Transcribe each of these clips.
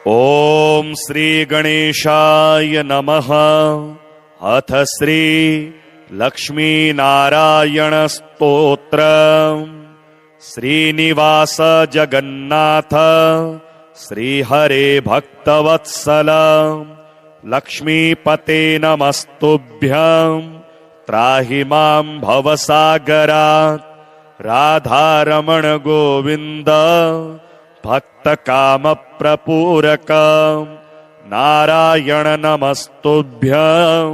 ओम श्री गणेशाय नमः। अथ श्री लक्ष्मी नारायण स्तोत्र। श्रीनिवास जगन्नाथ श्री हरे भक्तवत्सल लक्ष्मीपते नमस्तुभ्यं त्राहि मां भवसागरात्। राधारमण गोविंद भक्त काम प्रपूरक नारायण नमस्तुभ्यं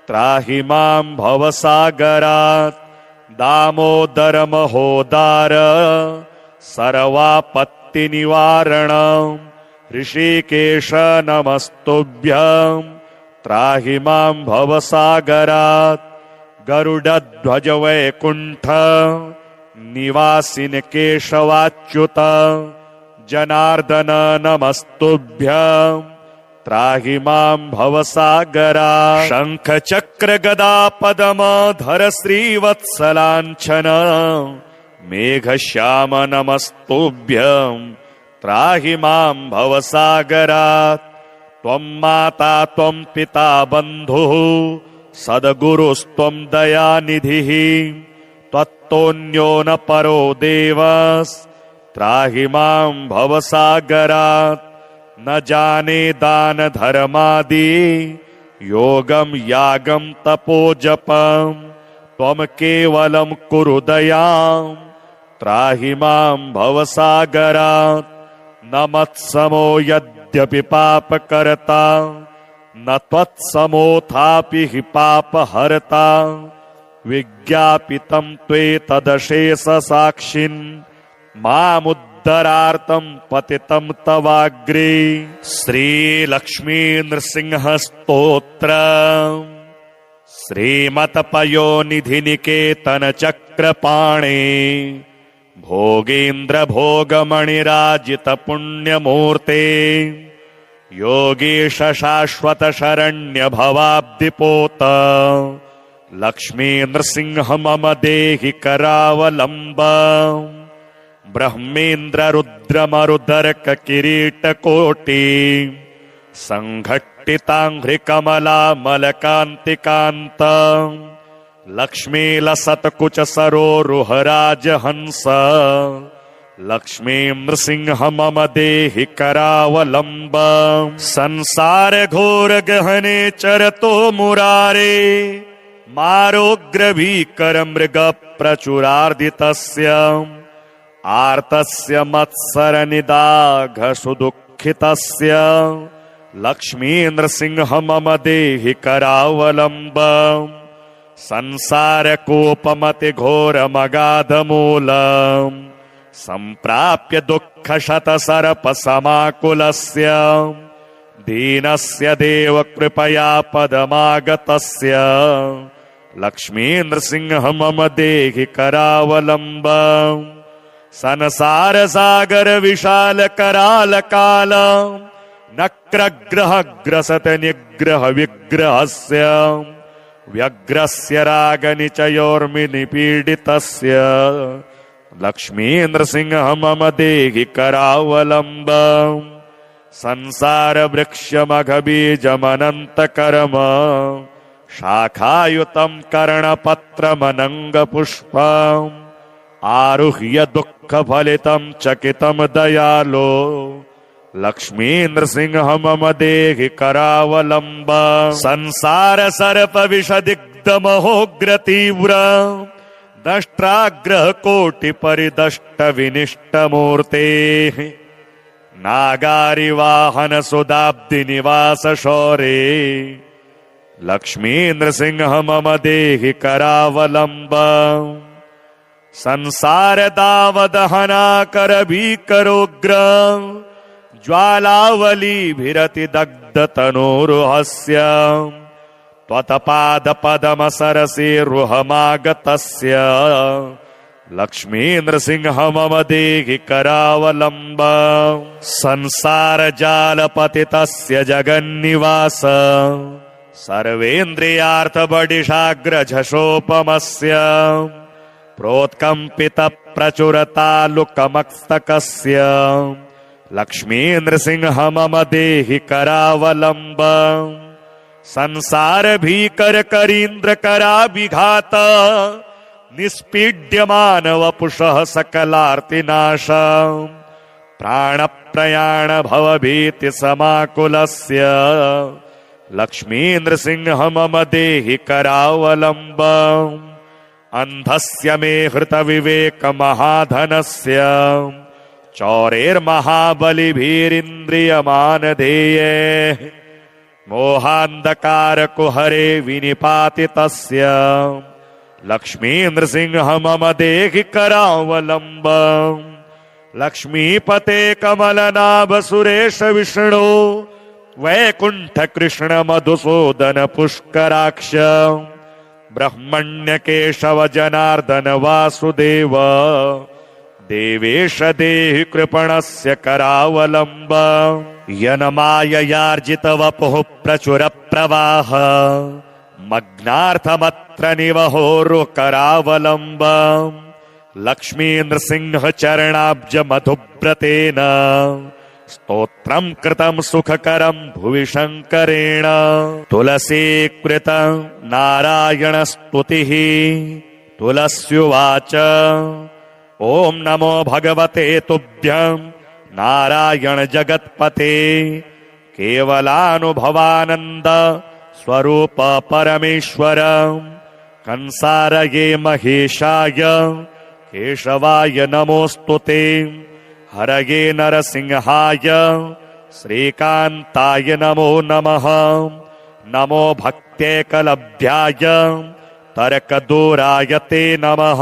त्राहि मां भवसागरात्। दामोदर महोदार सर्वापत्ति निवारण ऋषिकेश नमस्तुभ्यं त्राहि मां भवसागरात्। गरुडध्वज वैकुंठ निवासिन केशवाच्युत जनार्दन नमस्तुभ्यं त्राहि मां भवसागरात्। शंख चक्र गदा पद्मधर श्रीवत्सलांछन मेघश्याम नमस्तुभ्यं त्राहि मां भवसागरात्। त्वं माता त्वं पिता बन्धुः सद्गुरुस्त्वं दयानिधिः त्वत्तोऽन्यो न परो देवस् त्राहि मां भवसागरात्। न जाने दान धर्मादि योगं यागं तपोजपं त्वं केवलं कुरु दयां त्राहि मां भवसागरात्। न मत्समो यद्यपि पापकर्ता न त्वत्समोऽथापि हि पापहर्ता। विज्ञापितं त्वेतदशेष साक्षिन् मामुद्धरार्थं पतितं तवाग्रे। श्री लक्ष्मी नृसिंह स्तोत्र। श्रीमत्पयोनिधि निकेतन चक्रपाणे भोगेन्द्र भोगमणिराजित पुण्यमूर्ते योगीश शाश्वत शरण्य भवाब्धिपोत लक्ष्मी नृसिंह मम देहि करावलम्बम्। ब्रह्मेन्द्र रुद्र मरुदर्क किरीटकोटि संघट्टितांघ्रि कमला मलकान्तिकान्त लक्ष्मी लसत्कुच सरोरुहराज हंस लक्ष्मी नृसिंह मम देहि करावलम्बम्। संसार घोर गहने चरतो मुरारे मारोग्र भीकर मृग प्रचुरार्दितस्य आर्तस्य मत्सर निदाघ सुदुःखितस्य लक्ष्मी नृसिंह मम देहि करावलम्बम्। संसार कोपमति घोर मगाध मूलम् सम्प्राप्य दुःख शत सर्प समाकुलस्य दीनस्य देव कृपया पदमागतस्य लक्ष्मी नृसिंह मम देहि करावलम्बम्। संसार सागर विशाल कराल काल नक्रग्रह ग्रसत निग्रह विग्रहस्य व्यग्रस्य राग निचयोर्मि निपीडितस्य लक्ष्मी नृसिंह मम देहि करावलम्बम्। संसार वृक्ष मघ बीजमनंत कर्म शाखायुतं कर्णपत्रमनंग पुष्पम् आरुह्य दुःख फलितं चकितं दयालो लक्ष्मी नृसिंह मम देहि करावलम्बम्। संसार सर्प विषदिग्ध महोग्र तीव्र दष्ट्राग्रह कोटि परिदष्ट विनिष्ट मूर्ते नागारि वाहन सुदाब्धि निवास शौरे लक्ष्मी नृसिंह मम देहि करावलम्बम्। संसार दावदहना कर भीकरोग्र ज्वालावली भिरति दग्ध तनोरुहस्य त्वत्पाद पदम सरसि रुहमागतस्य लक्ष्मी नृसिंह मम देहि करावलम्बम्। संसार जाल पतितस्य जगन्निवास सर्वेन्द्रियार्थ बडिशाग्र झषोपमस्य प्रोत्कम्पित प्रचुरतालुकमस्तकस्य लक्ष्मी नृसिंह मम देहि करावलंब संसार भीकर करीन्द्र करा विघात निष्पीड्यमान वपुषः सकलार्तिनाश प्राण प्रयाण भव भीति समाकुलस्य लक्ष्मी नृसिंह मम देहि करावलंब अंधस्य मे हृत विवेक महाधनस्य चौरेर्महाबलिभिरिन्द्रियमानधेये मोहान्धकार कुहरे विनिपातितस्य लक्ष्मी नृसिंह मम देहि करावलंब लक्ष्मीपते कमलनाभ सुरेश विष्णु वैकुंठ कृष्ण मधुसूदन पुष्कराक्ष ब्रह्मण्य केशव जनार्दन वासुदेव देवेश देहि कृपणस्य करावलंब यनमाययार्जित वपुः प्रचुर प्रवाह मग्नार्थमत्र निवहोरु करावलंब लक्ष्मी नृसिंह चरणाब्ज मधुव्रतेन स्तोत्रं कृतं सुखकरं भुवि शंकरेण तुलसीकृत नारायण स्तुतिः तुलस्युवाच ओम नमो भगवते तुभ्यं नारायण जगत्पते केवलानुभवानंद स्वरूप परमेश्वर कंसारये महेशाय केशवाय नमोस्तुते हरये नरसिंहाय श्रीकांताय नमो नमः नमो भक्त्यैकलभ्याय तर्कदूराय ते नमः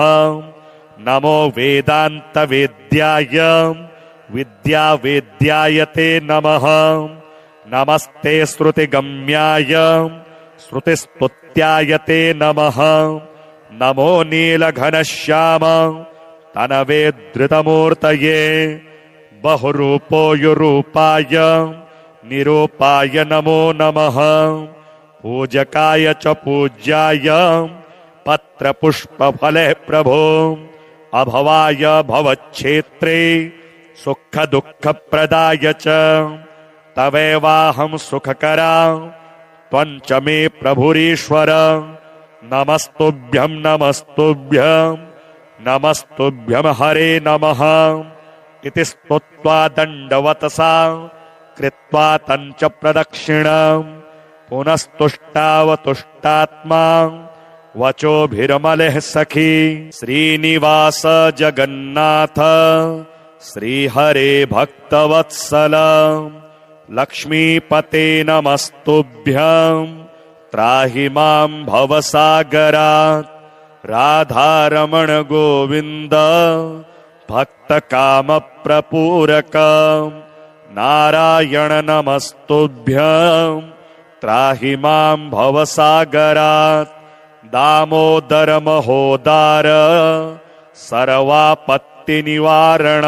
नमो वेदांत वेद्याय विद्या वेद्याय ते नमः नमस्ते श्रुतिगम्याय श्रुतिस्तुत्याय ते नमः नमो नीलघनश्याम तनवे धृतमूर्तये बहुरूपोयुरूपाय निरूपाय नमो नमः पूजकाय च पूज्याय पत्रपुष्पफले प्रभो अभवाय भवच्छेत्रे सुख दुःख प्रदाय च तवेवाहं सुखकरा त्वञ्च मे प्रभुरीश्वर नमस्तुभ्यं नमस्तुभ्यं नमस्तुभ्यं हरे नमः इति स्तुत्वा दण्डवतसा कृत्वा तञ्च प्रदक्षिणं पुनस्तुष्टावतुष्टात्मा वचोभिर्मलः सखी श्रीनिवास जगन्नाथ श्रीहरे भक्तवत्सल लक्ष्मीपते नमस्तुभ्यं त्राहि मां भवसागरात् राधारमण गोविन्द भक्तकामप्रपूरक नारायण नमस्तुभ्यं त्राहि मां भवसागरात् दामोदर महोदार सर्वापत्ति निवारण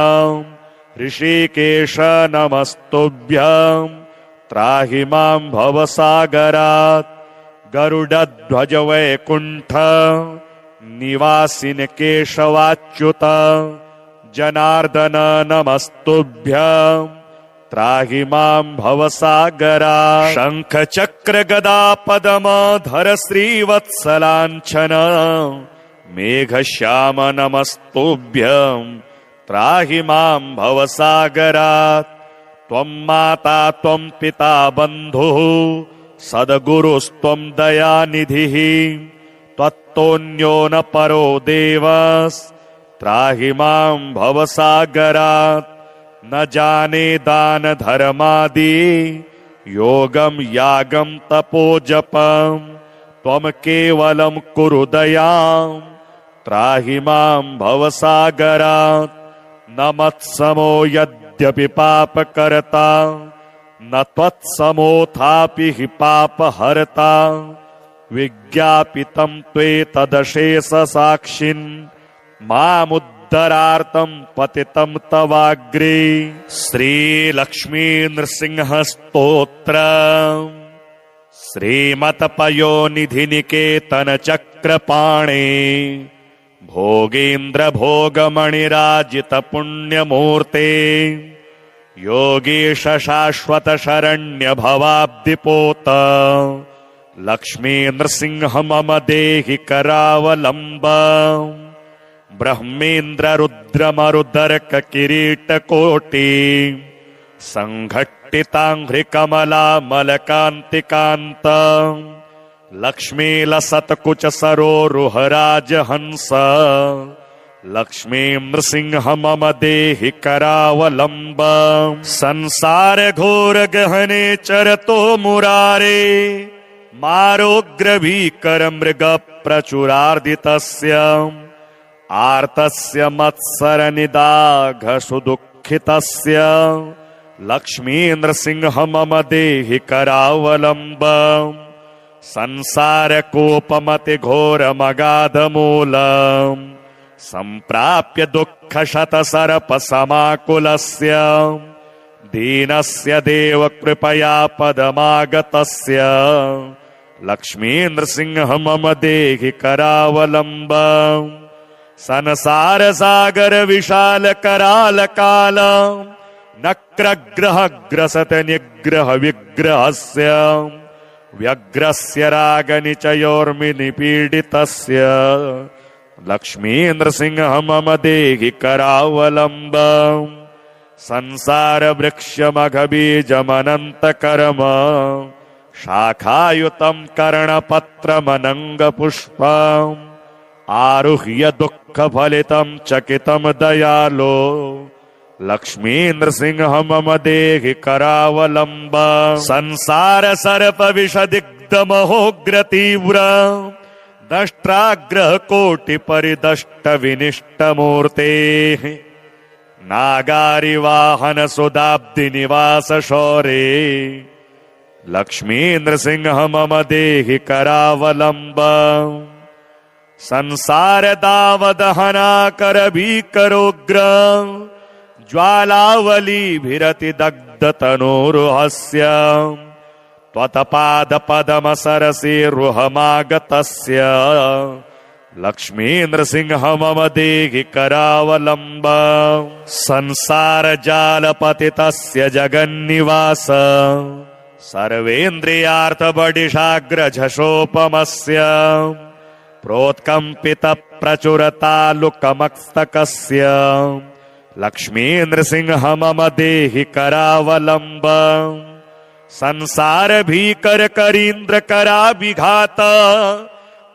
ऋषिकेश नमस्तुभ्यं त्राहि मां भवसागरात् गरुडध्वज वैकुंठ निवासिन केशवाच्युत जनार्दन नमस्तुभ्यं त्राहि मां भवसागरात् शंख चक्र गदा पद्मधर श्रीवत्सलांछन मेघश्याम नमस्तुभ्यं त्राहि मां भवसागरात् त्वं माता त्वं पिता बन्धुः सद्गुरुस्त्वं दयानिधिः त्वत्तोऽन्यो न परो देवस्त्राहि मां भवसागरात् न जाने दान धर्मादि योगं यागं तपोजपं त्वं केवलं कुरु दयां त्राहि मां भवसागरात् न मत्समो यद्यपि पापकर्ता न त्वत्समोऽथापि हि पापहर्ता विज्ञापितं त्वेतदशेष साक्षिन् मामुद्धरार्थं पतितं तवाग्रे श्रीलक्ष्मी नृसिंह स्तोत्र श्रीमत्पयोनिधिनिकेतन चक्रपाणे भोगेन्द्र भोगमणिराजित पुण्यमूर्ते ಯೋಗೀಶ ಶಾಶ್ವತ ಶರಣ್ಯ ಭವಾಬ್ಧಿಪೋತ ಲಕ್ಷ್ಮೀ ನೃಸಿಂಹ ಮಮ ದೇಹಿ ಕರಾವಲಂಬ ಬ್ರಹ್ಮೇಂದ್ರ ರುದ್ರ ಮರುದರ್ಕ ಕಿರೀಟ ಕೋಟಿ ಸಂಘಟ್ಟಿತಾಂಘ್ರಿ ಕಮಲಾ ಮಲಕಾಂತಿಕಾಂತ ಲಕ್ಷ್ಮೀ ಲಸತ್ ಕುಚ ಸರೋರುಹರಾಜ ಹಂಸ ಲಕ್ಷ್ಮೀ ನೃಸಿಂಹ ಮಮ ದೇಹಿ ಕರಾವಲಂಬ ಸಂಸಾರ ಘೋರ ಗಹನೆ ಚರತೋ ಮುರಾರೇ ಮಾರೋಗ್ರ ಭೀಕರ ಮೃಗ ಪ್ರಚುರಾರ್ದಿತಸ್ಯ ಆರ್ತಸ್ಯ ಮತ್ಸರ ನಿದಾಘ ಸುದುಃಖಿತಸ್ಯ ಲಕ್ಷ್ಮೀ ನೃಸಿಂಹ ಮಮ ದೇಹಿ ಕರಾವಲಂಬ ಸಂಸಾರ ಕೋಪಮತಿ ಘೋರ ಮಗಾಧ ಮೂಲ ಸಂಪ್ರಾಪ್ಯ ದುಃಖ ಶತ ಸರಪ ಸಮಾಕುಲಸ್ಯ ದೀನಸ್ಯ ದೇವ ಕೃಪಯಾ ಪದಮಾಗತಸ್ಯ ಲಕ್ಷ್ಮೀ ನೃಸಿಂಹ ಮಮ ದೇಹಿ ಕರಾವಲಂಬ ಸಂಸಾರ ಸಾಗರ ವಿಶಾಲ ಕರಾಲ ಕಾಲ ನಕ್ರಗ್ರಹ ಗ್ರಸತ ನಿಗ್ರಹ ವಿಗ್ರಹಸ್ಯ ವ್ಯಗ್ರಸ್ಯ ರಾಗ ನಿಚಯೋರ್ಮಿ ನಿಪೀಡಿತಸ್ಯ ಲಕ್ಷ್ಮೀ ನೃಸಿಂಹ ಮಮ ದೇಹಿ ಕರಾವಲಂಬ ಸಂಸಾರ ವೃಕ್ಷ ಮಘ ಬೀಜಮನಂತ ಕರ್ಮ ಶಾಖಾಯುತಂ ಕರ್ಣಪತ್ರಮನಂಗ ಪುಷ್ಪ ಆರುಹ್ಯ ದುಃಖ ಫಲಿತಂ ಚಕಿತಂ ದಯಾಲೋ ಲಕ್ಷ್ಮೀ ನೃಸಿಂಹ ಮಮ ದೇಹಿ ಕರಾವಲಂಬ ಸಂಸಾರ ಸರ್ಪ ವಿಷದಿಗ್ಧ ಮಹೋಗ್ರ ತೀವ್ರ ದಷ್ಟ್ರಾಗ್ರಹ ಕೋಟಿ ಪರಿದಷ್ಟ ವಿನಿಷ್ಟ ಮೂರ್ತೆ ನಾಗಾರಿ ವಾಹನ ಸುಧಾಬ್ಧಿ ನಿವಾಸ ಶೌರೇ ಲಕ್ಷ್ಮೀ ನೃಸಿಂಹ ಮಮ ದೇಹಿ ಕರಾವಲಂಬ ಸಂಸಾರ ದಾವದಹನಾಕರ ಭೀಕರೋಗ್ರ ಜ್ವಾಲಾವಲೀಭಿರತಿ ದಗ್ಧ ತನೂರುಹಸ್ಯ ತ್ವತಪಾದ ಪದಮ ಸರಸಿ ರುಹಮಾಗತಸ್ಯ ಲಕ್ಷ್ಮೀ ನೃಸಿಂಹ ಮಮ ದೇಹಿ ಕರಾವಲಂಬ ಸಂಸಾರ ಜಾಲಪತಿತಸ್ಯ ಜಗನ್ನಿವಾಸ ಸರ್ವೇಂದ್ರಿಯಾರ್ಥ ಬಡಿಶಾಗ್ರ ಝಷೋಪಮಸ್ಯ ಪ್ರೋತ್ಕಂಪಿತ ಪ್ರಚುರ ತಾಲುಕಮಸ್ತಕಸ್ಯ ಲಕ್ಷ್ಮೀ ನೃಸಿಂಹ ಮಮ ದೇಹಿ ಕರಾವಲಂಬ ಸಂಸಾರ ಭೀಕರ ಕರೀಂದ್ರ ಕರಾಭಿಘಾತ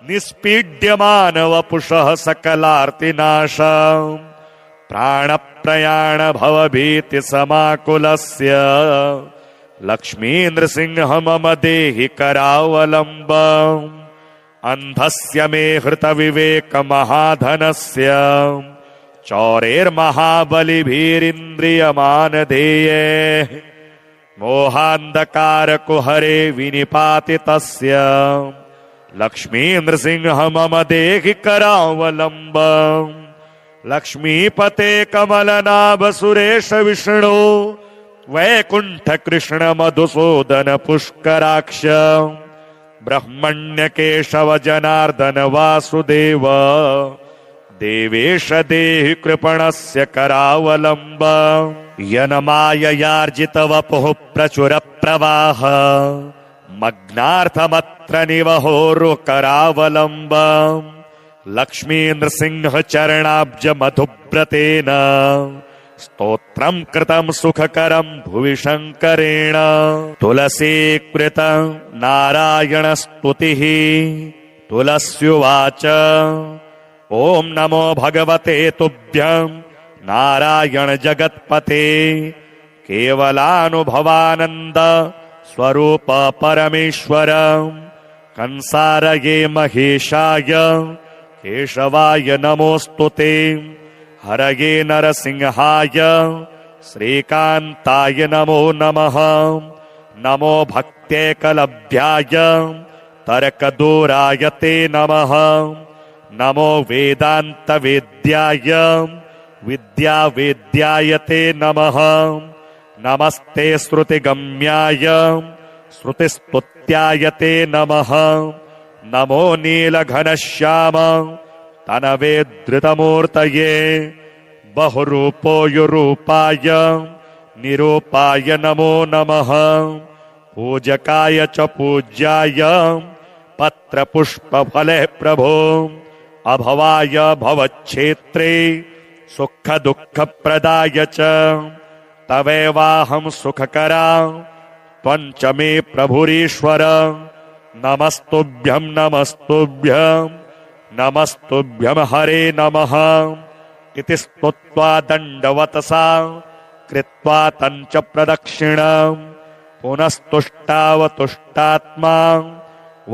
ನಿಸ್ಪೀಡ್ಯಮಾನ ವಪುಷಃ ಸಕಲಾರ್ತಿನಾಶ ಪ್ರಾಣ ಪ್ರಯಾಣ ಭವಭೀತಿ ಸಮಾಕುಲಸ್ಯ ಲಕ್ಷ್ಮೀ ನೃಸಿಂಹ ಮಮ ದೇಹಿ ಕರಾವಲಂಬ ಅಂಧಸ್ಯ ಮೇ ಹೃತ ವಿವೇಕ ಮಹಾಧನಸ್ಯ ಚೌರೇರ್ಮಹಾಬಲಿಭೀರಿಂದ್ರಿಯಮಾನಧೇಯೇ ಮೋಹಾಂಧಕಾರ ಕುಹರೆ ವಿನಿಪಾತಿತಸ್ಯ ಲಕ್ಷ್ಮೀ ನೃಸಿಂಹ ಮಮ ದೇಹಿ ಕರಾವಲಂಬ ಲಕ್ಷ್ಮೀಪತೆ ಕಮಲನಾಭ ಸುರೇಶ ವಿಷ್ಣು ವೈಕುಂಠ ಕೃಷ್ಣ ಮಧುಸೂದನ ಪುಷ್ಕರಾಕ್ಷ ಬ್ರಹ್ಮಣ್ಯ ಕೇಶವ ಜನಾರ್ದನ ವಾಸುದೇವ ದೇವೇಶ ದೇಹಿ ಕೃಪಣಸ್ಯ ಕರಾವಲಂಬ ಯನಮಾಯಯಾರ್ಜಿತ ವಪುಃ ಪ್ರಚುರ ಪ್ರವಾಹ ಮಗ್ನಾರ್ಥಮತ್ರ ನಿವಹೋರು ಕರಾವಲಂಬ ಲಕ್ಷ್ಮೀ ನೃಸಿಂಹ ಚರಣಾಬ್ಜ ಮಧುಬ್ರತೇನ ಸ್ತೋತ್ರಂ ಕೃತಂ ಸುಖಕರಂ ಭುವಿ ಶಂಕರೇಣ ತುಲಸೀಕೃತ ನಾರಾಯಣ ಸ್ತುತಿಃ ತುಲಸ್ಯುವಾಚ ಓಂ ನಮೋ ಭಗವತೆ ತುಭ್ಯಂ ನಾರಾಯಣ ಜಗತ್ಪತೆ ಕೇವಲಾನುಭವಾನಂದ ಸ್ವರೂಪ ಪರಮೇಶ್ವರ ಕಂಸಾರಯೇ ಮಹೇಶಾಯ ಕೇಶವಾಯ ನಮೋಸ್ತುತೆ ಹರಯೇ ನರಸಿಂಹಾಯ ಶ್ರೀಕಾಂತಾಯ ನಮೋ ನಮಃ ನಮೋ ಭಕ್ತೇಕಲಭ್ಯಾಯ ತರ್ಕದೂರಾಯ ತೇ ನಮಃ ನಮೋ ವೇದಾಂತ ವೇದ್ಯಾಯ ವಿದ್ಯಾವೇದ್ಯಾಯ ತೇ ನಮಃ ನಮಸ್ತೆ ಶ್ರುತಿಗಮ್ಯಾಯ ಶ್ರುತಿಸ್ತುತ್ಯಾಯ ತೇ ನಮಃ ನಮೋ ನೀಲಘನಶ್ಯಾಮ ತನವೇ ಧೃತಮೂರ್ತಯೇ ಬಹುರೂಪೋಯುರೂಪಾಯ निरूपाय नमो नमः पूजकाय च पूज्याय पत्रपुष्पफले प्रभो अभवाय भवच्छेत्रे सुखदुःखप्रदाय च तवेवाहं सुखकरा त्वञ्च मे प्रभुरीश्वर नमस्तुभ्यं नमस्तुभ्यं नमस्तुभ्यं हरे नमः इति स्तुत्वा दण्डवतसा कृत्वा तञ्च प्रदक्षिणम् पुनस्तुष्टावतुष्टात्मा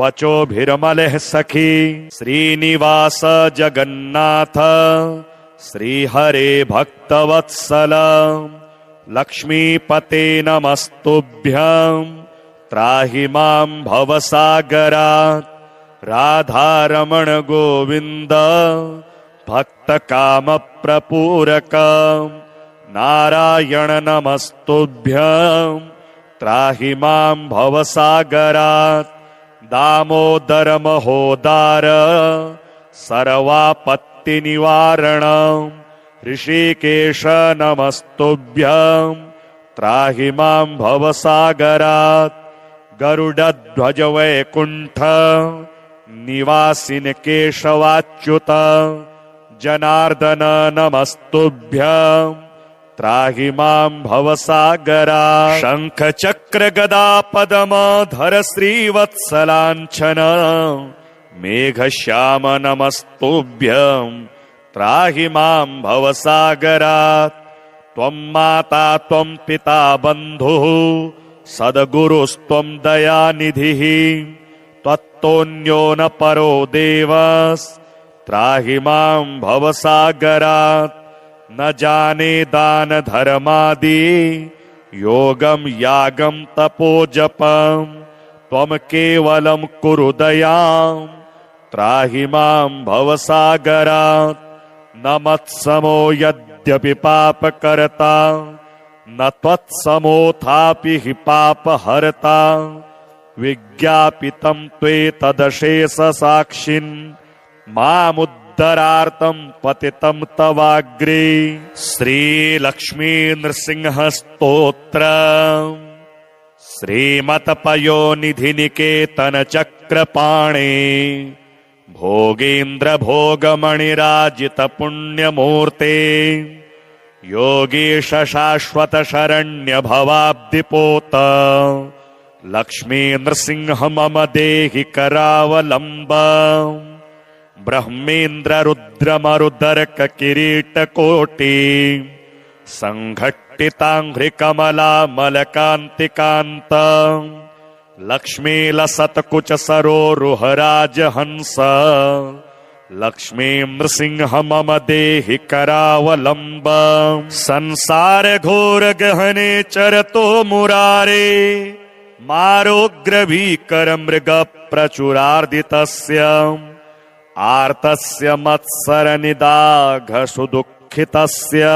वचोभिर्मलः सखी श्रीनिवास जगन्नाथ श्रीहरे भक्तवत्सल लक्ष्मीपते नमस्तुभ्यं त्राहि मां भवसागरात् राधारमण गोविन्द भक्तकामप्रपूरक नारायण नमस्तुभ्यं त्राहि मां भवसागरात् दामोदर महोदार सर्वापत्तिनिवारण ऋषिकेश नमस्तुभ्यं त्राहि मां भवसागरात् गरुडध्वज वैकुण्ठ निवासिन केशवाच्युत जनार्दन नमस्तुभ्यं त्राहि मां भवसागरात् शंख चक्र गदा पद्मधर श्रीवत्सलाञ्छन मेघश्याम नमस्तुभ्यं त्राहि मां भवसागरात् त्वं माता त्वं पिता बन्धुः सद्गुरुस्त्वं दयानिधिः त्वत्तोऽन्यो न परो देवस्त्राहि मां भवसागरात् न जाने दान धर्मादि योगम यागम तपोजपम त्वं केवलं कुरु दयां त्राहि मां भवसागरात् न मत्समो यद्यपि पापकर्ता न त्वत्समोऽथापि हि पापहर्ता विज्ञापितं त्वेतदशेष साक्षिन् मामुद्धरार्थं पतितं तवाग्रे श्रीलक्ष्मी नृसिंह स्तोत्र श्रीमत्पयोनिधि निकेतन चक्रपाणे भोगेन्द्र भोगमणिराजित पुण्यमूर्ते योगीश शाश्वत शरण्य भवाब्धिपोत लक्ष्मी नृसिंह मम देहि करावलम्बम् ब्रह्मेन्द्र रुद्र मरुदर्क किरीटकोटि संघट्टिताङ्घ्रिकमला मलकान्तिकान्त लक्ष्मी लसत्कुच सरोरुहराज हंस लक्ष्मी नृसिंह मम देहि करावलम्बम् संसार घोर गहने चरतो मुरारे मारोग्र भीकर मृग प्रचुरार्दितस्य आर्तस्य मत्सर निदाघ सुदुःखितस्य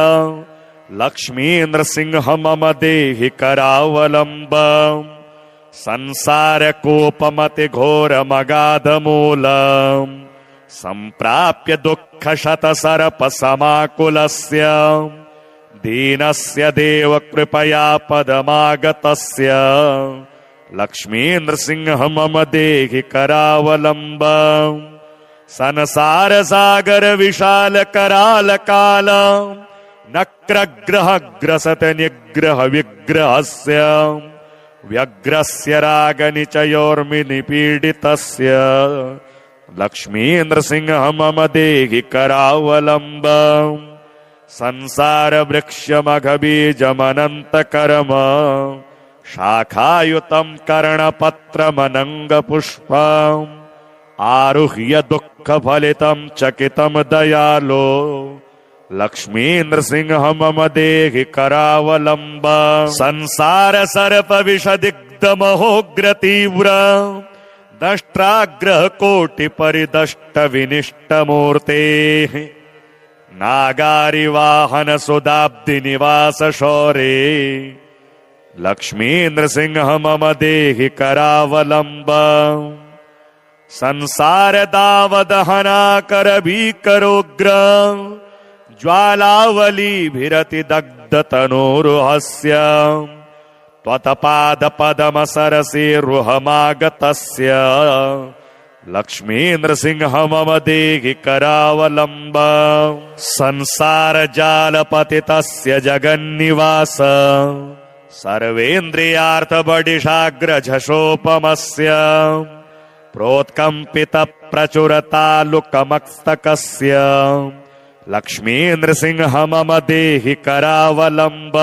लक्ष्मी नृसिंह मम देहि करावलम्बम् संसार कोपमति घोर मगाध मूलम् सम्प्राप्य दुःख शत सर्प समाकुलस्य दीनस्य देव कृपया पदमागतस्य लक्ष्मी नृसिंह मम देहि करावलम्बम् संसार सागर विशाल कराल काल नक्रग्रह ग्रसत निग्रह विग्रहस्य व्यग्रस्य राग निचयोर्मि निपीडितस्य लक्ष्मी नृसिंह मम देहि करावलम्बम् संसार वृक्षमघ बीजमनंत कर्म शाखायुतं कर्णपत्रमनंग पुष्पम् आरुह्य दुःख फलितं चकितं दयालो लक्ष्मी नृसिंह मम देहि करावलम्बम् संसार सर्प विषदिग्ध महोग्र तीव्र दष्ट्राग्रह कोटि परिदष्ट विनिष्ट मूर्ते नागारि वाहन सुदाब्धि निवास शौरे लक्ष्मी नृसिंह मम देहि करावलम्बम् संसार दावदहना कर भीकरोग्र ज्वालावली भिरति दग्ध बद्धतनूरुहस्य त्वत्पादपदमसरसीरुहमागतस्य लक्ष्मीन्द्रसिंह मम देहि करावलम्ब संसारजालपतितस्य जगन्निवास सर्वेन्द्रियार्थबडिशाग्रझषोपमस्य प्रोत्कम्पितप्रचुरतालुकमस्तकस्य लक्ष्मीन्द्रसिंह मम देहि करावलम्ब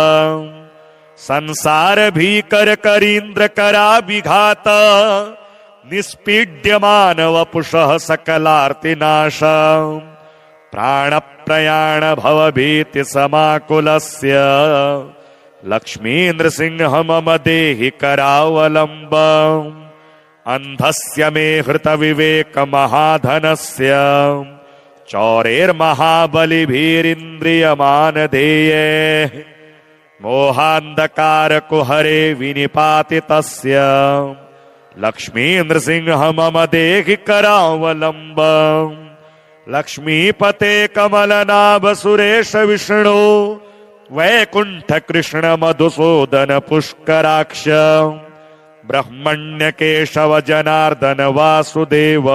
संसारभीकरकरीन्द्रकराभिघात निष्पीड्यमानवपुषः सकलार्तिनाश प्राणप्रयाण भवभीतिसमाकुलस्य लक्ष्मीन्द्रसिंह मम देहि करावलम्ब अन्धस्य मे हृतविवेकमहाधनस्य चौरेर्महाबलिभिरिन्द्रियमानधेये मोहान्धकारकुहरे विनिपातितस्य लक्ष्मीन्द्रसिंह मम देहि करावलम्ब लक्ष्मीपते कमलनाभ सुरेश विष्णु वैकुण्ठ कृष्ण मधुसूदन पुष्कराक्ष ब्रह्मण्य केशव जनार्दन वासुदेव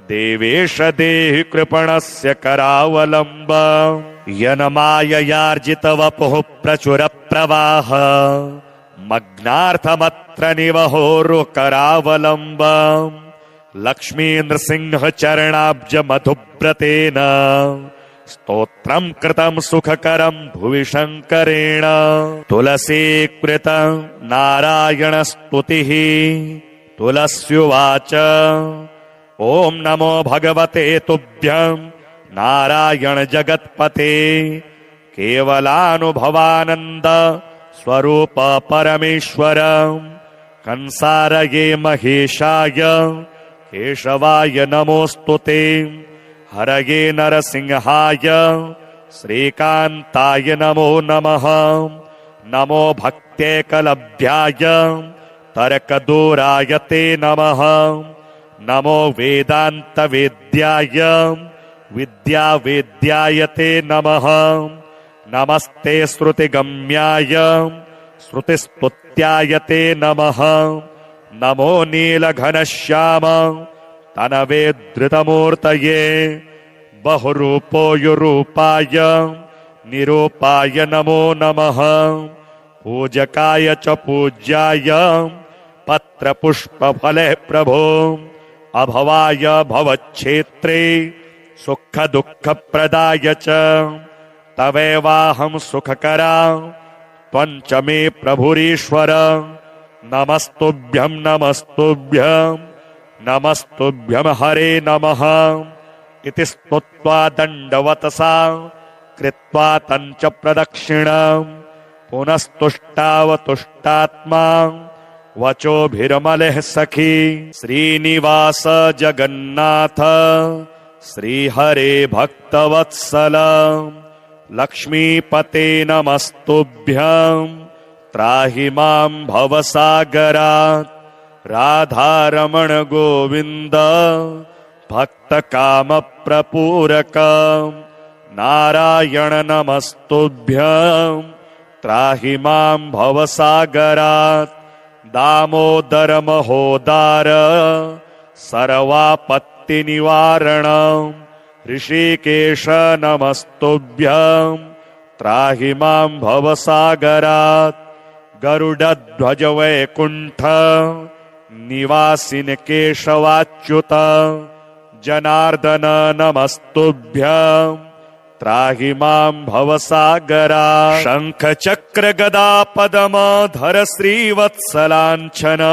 देवेश देहि कृपणस्य करावलम्ब यनमाययार्जितवपुः प्रचुर प्रवाह मग्नार्थमत्र निवहोरु करावलम्ब लक्ष्मीन्द्रसिंह चरणाब्ज मधुव्रतेन स्तोत्रं कृतं सुखकरं भुवि शङ्करेण तुलसीकृत नारायण स्तुतिः तुलस्युवाच ॐ नमो भगवते तुभ्यं नारायण जगत्पते केवलानुभवानन्द स्वरूप परमेश्वर कंसारये महेशाय केशवाय नमोस्तुते हरये नरसिंहाय श्रीकान्ताय नमो नमः नमो भक्त्यैकलभ्याय तर्कदूराय ते नमः नमो वेदान्तवेद्याय विद्यावेद्याय ते नमः नमस्ते श्रुतिगम्याय श्रुतिस्तुत्याय ते नमः नमो नीलघनश्याम तनवे धृतमूर्तये बहुरूपोयुरूपाय निरूपाय नमो नमः पूजकाय च पूज्याय पत्रपुष्पफले प्रभो अभवाय भवच्छेत्रे सुखदुःखप्रदाय च तवेवाहं सुखकरा त्वञ्च मे प्रभुरीश्वर नमस्तुभ्यं नमस्तुभ्यं नमस्तुभ्यं हरे नमः इति स्तुत्वा दण्डवतसा कृत्वा तञ्च प्रदक्षिणं पुनस्तुष्टावतुष्टात्मा वचोभिर्मलः सखी श्रीनिवास जगन्नाथ श्रीहरे भक्तवत्सल लक्ष्मीपते नमस्तुभ्यं त्राहि मां भवसागरात् राधारमण गोविन्द भक्तकामप्रपूरक नारायण नमस्तुभ्यं त्राहि मां भवसागरात् दामोदर महोदार सर्वापत्तिनिवारण ऋषिकेश नमस्तुभ्यं त्राहि मां भवसागरात् गरुडध्वज वैकुण्ठ निवासिन केशवाच्युत जनार्दन नमस्तुभ्यं त्राहि मां भवसागरात् शंख चक्र गदा पद्मधर श्रीवत्सलाञ्छन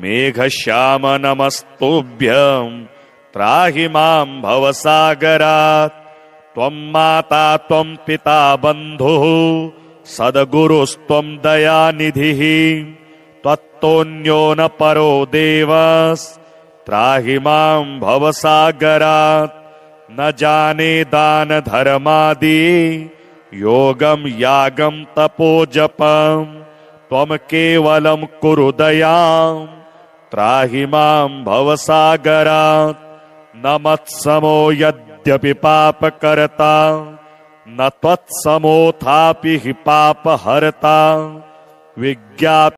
मेघश्याम नमस्तुभ्यं त्राहि मां भवसागरात् त्वं माता त्वं पिता बन्धुः सद्गुरुस्त्वं दयानिधिः त्वत्तोऽन्यो न परो देवस्त्राहि मां भवसागरात् न जाने दान धर्मादि योगं यागं तपोजपं त्वं केवलं कुरु दयां त्राहि मां भवसागरात् न मत्समो यद्यपि पापकर्ता न त्वत्समोऽथापि हि पापहर्ता विज्ञाप्य